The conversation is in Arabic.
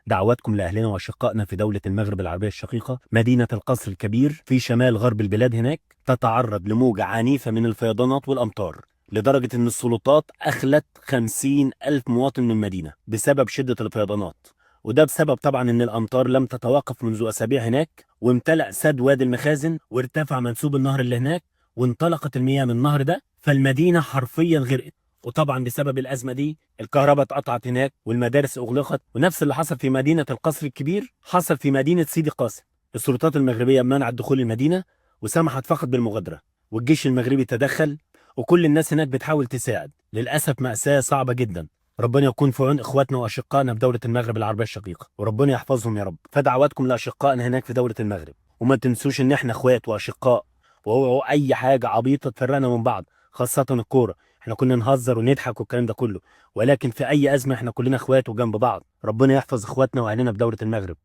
دعواتكم لأهلنا وأشقائنا في دولة المغرب العربية الشقيقة. مدينة القصر الكبير في شمال غرب البلاد هناك تتعرض لموجة عنيفة من الفيضانات والأمطار، لدرجة أن السلطات أخلت 50,000 مواطن من المدينة بسبب شدة الفيضانات. وده بسبب طبعا أن الأمطار لم تتوقف منذ أسابيع هناك، وامتلأ سد وادي المخازن وارتفع منسوب النهر اللي هناك، وانطلقت المياه من النهر ده، فالمدينة حرفيا غرقت. وطبعا بسبب الأزمة دي الكهرباء اتقطعت هناك والمدارس أغلقت، ونفس اللي حصل في مدينة القصر الكبير حصل في مدينة سيدي قاسم. السلطات المغربية منعت دخول المدينة وسمحت فقط بالمغادرة، والجيش المغربي تدخل، وكل الناس هناك بتحاول تساعد. للأسف مأساة صعبة جدا. ربنا يكون في عون إخواتنا وأشقائنا في دولة المغرب العربية الشقيقة، وربنا يحفظهم يا رب. فدعواتكم لأشقائنا هناك في دولة المغرب، وما تنسوش إن إحنا إخوات وأشقاء، وهو أي حاجة عبيطة تفرقنا من بعض، خاصة الكورة. احنا كنا نهزر ونضحك والكلام ده كله، ولكن في اي ازمه احنا كلنا اخوات وجنب بعض. ربنا يحفظ اخواتنا واهلنا في دوله المغرب.